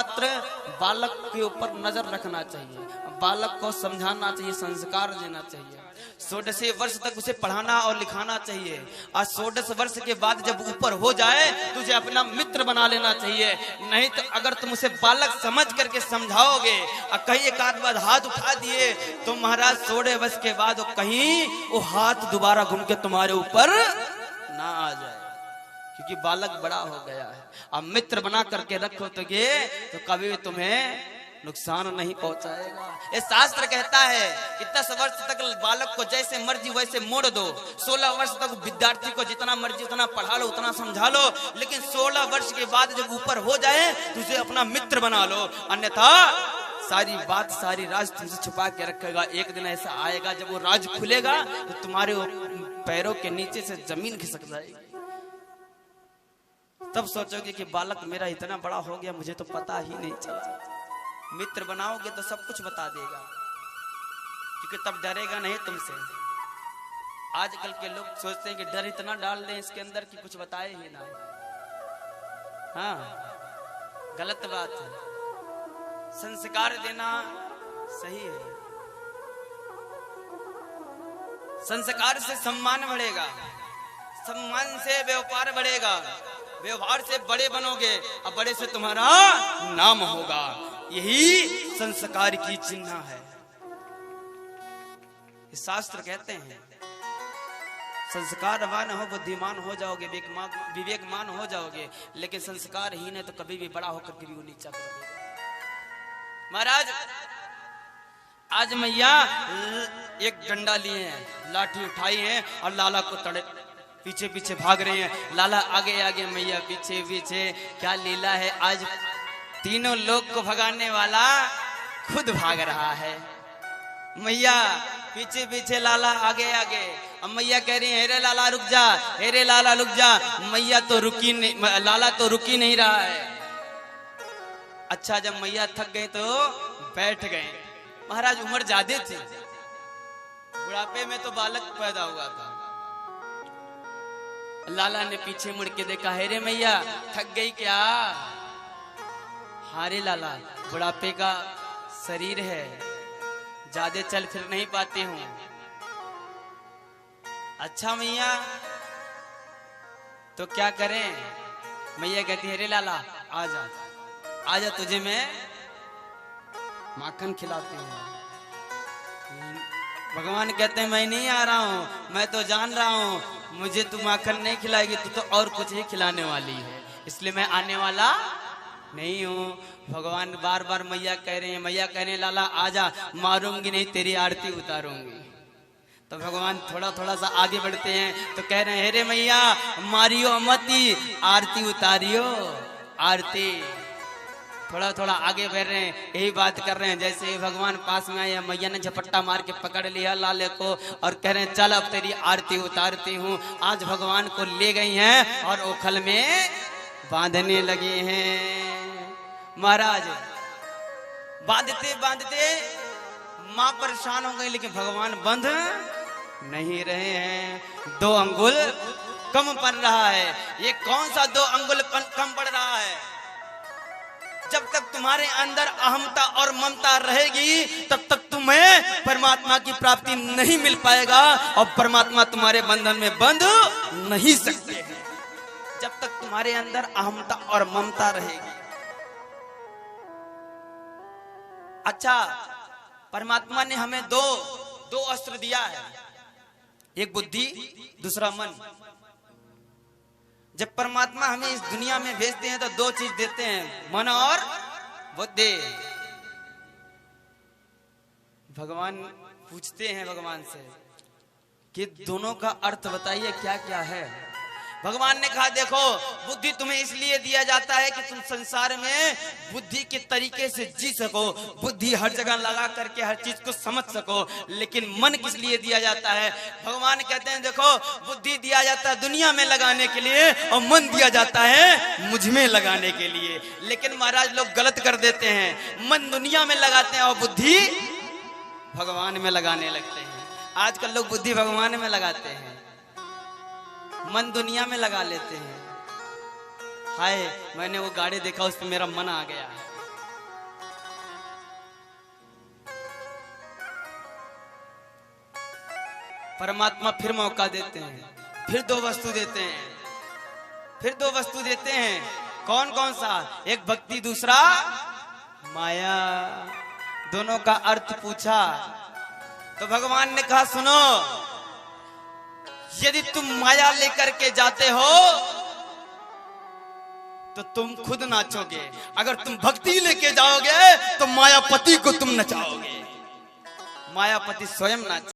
मात्र बालक के ऊपर नजर रखना चाहिए, बालक को समझाना चाहिए, संस्कार देना चाहिए। 16 वर्ष तक उसे पढ़ाना और लिखाना चाहिए। और 16 वर्ष के बाद जब ऊपर हो जाए तुझे अपना मित्र बना लेना चाहिए। नहीं तो अगर तुम उसे बालक समझ करके समझाओगे और कहीं एक आध बार हाथ उठा दिए तो महाराज 16 वर्ष के बाद वो कहीं वो हाथ दोबारा घूम के तुम्हारे ऊपर ना आ जाए, क्योंकि बालक बड़ा हो गया है। अब मित्र बना करके रखो तो कभी भी तुम्हें नुकसान नहीं पहुंचाएगा। ये शास्त्र कहता है कि 10 वर्ष तक बालक को जैसे मर्जी वैसे मोड़ दो, 16 वर्ष तक विद्यार्थी को जितना मर्जी उतना पढ़ा लो, उतना समझा लो, लेकिन 16 वर्ष के बाद जब ऊपर हो जाए तो उसे अपना मित्र बना लो, अन्यथा सारी बात सारी राज तुमसे छुपा के रखेगा। एक दिन ऐसा आएगा जब वो राज खुलेगा तो तुम्हारे पैरों के नीचे से जमीन खिसक जाएगी। तब सोचोगे कि बालक मेरा इतना बड़ा हो गया, मुझे तो पता ही नहीं चला। मित्र बनाओगे तो सब कुछ बता देगा, क्योंकि तब डरेगा नहीं तुमसे। आजकल के लोग सोचते हैं कि डर इतना डाल दें इसके अंदर कि कुछ बताए ही ना। हाँ, गलत बात है। संस्कार देना सही है। संस्कार से सम्मान बढ़ेगा, सम्मान से व्यापार बढ़ेगा, व्यवहार से बड़े बनोगे और बड़े से तुम्हारा नाम होगा। यही संस्कार की चिन्ह है। शास्त्र कहते हैं संस्कारवान हो, बुद्धिमान हो जाओगे, विवेकमान हो जाओगे, लेकिन संस्कारहीन है तो कभी भी बड़ा होकर के भी वो नीचा कर देगा। महाराज आज मैया एक डंडा लिए हैं, लाठी उठाई है और लाला को तड़े पीछे पीछे भाग रहे हैं। लाला आगे आगे, मैया पीछे पीछे। क्या लीला है, आज तीनों लोग को भगाने वाला खुद भाग रहा है। मैया पीछे पीछे, लाला आगे आगे। अब मैया कह रही है हेरे लाला रुक जा, हेरे लाला रुक जा। मैया तो रुकी नहीं, लाला तो रुकी नहीं रहा है। अच्छा, जब मैया थक गए तो बैठ गए। महाराज उम्र ज्यादा थी, बुढ़ापे में तो बालक पैदा हुआ था। लाला ने पीछे मुड़ के देखा, हेरे मैया थक गई क्या? हारे लाला, बुढ़ापे का शरीर है, ज्यादा चल फिर नहीं पाती हूँ। अच्छा मैया तो क्या करें? मैया कहती है, अरे लाला आजा आजा, तुझे मैं माखन खिलाती हूँ। भगवान कहते हैं मैं नहीं आ रहा हूँ, मैं तो जान रहा हूँ मुझे तू माखन नहीं खिलाएगी, तू तो और कुछ ही खिलाने वाली है, इसलिए मैं आने वाला नहीं हूँ। भगवान बार बार मैया कह रहे हैं, मैया कह रहे हैं लाला आजा, मारूंगी नहीं तेरी आरती उतारूंगी। तो भगवान थोड़ा थोड़ा सा आगे बढ़ते हैं तो कह रहे हैं, अरे मैया मारियो मती, आरती उतारियो आरती। थोड़ा थोड़ा आगे बढ़ रहे हैं, यही बात कर रहे हैं। जैसे ही भगवान पास में आए, मैया ने झपट्टा मार के पकड़ लिया लाले को और कह रहे हैं चल अब तेरी आरती उतारती हूँ। आज भगवान को ले गई हैं और ओखल में बांधने लगे हैं। महाराज बांधते बांधते मां परेशान हो गई, लेकिन भगवान बंध नहीं रहे हैं। 2 अंगुल कम पड़ रहा है। ये कौन सा 2 अंगुल कम पड़ रहा है? जब तक तुम्हारे अंदर अहमता और ममता रहेगी तब तक तुम्हें परमात्मा की प्राप्ति नहीं मिल पाएगा और परमात्मा तुम्हारे बंधन में बंध नहीं सकते हैं जब तक तुम्हारे अंदर अहमता और ममता रहेगी। अच्छा, परमात्मा ने हमें दो अस्त्र दिया है, एक बुद्धि, दूसरा मन। जब परमात्मा हमें इस दुनिया में भेजते हैं तो 2 चीज देते हैं, मन और बुद्धि। भगवान पूछते हैं भगवान से कि दोनों का अर्थ बताइए क्या क्या है। भगवान ने कहा देखो, बुद्धि तुम्हें इसलिए दिया जाता है कि तुम संसार में बुद्धि के तरीके से जी सको, बुद्धि हर जगह लगा करके हर चीज को समझ सको। लेकिन मन किस लिए दिया जाता है? भगवान कहते हैं देखो, बुद्धि दिया जाता है दुनिया में लगाने के लिए और मन दिया जाता है मुझ में लगाने के लिए। लेकिन महाराज लोग गलत कर देते हैं, मन दुनिया में लगाते हैं और बुद्धि भगवान में लगाने लगते हैं। आजकल लोग बुद्धि भगवान में लगाते हैं, मन दुनिया में लगा लेते हैं। हाय, मैंने वो गाड़ी देखा, उस पर मेरा मन आ गया। परमात्मा फिर मौका देते हैं, फिर दो वस्तु देते हैं, फिर दो वस्तु देते हैं। कौन कौन सा? एक भक्ति, दूसरा माया। दोनों का अर्थ पूछा तो भगवान ने कहा सुनो, यदि तुम माया लेकर के जाते हो तो तुम खुद नाचोगे, अगर तुम भक्ति लेके जाओगे तो मायापति को तुम नचाओगे, मायापति स्वयं नाच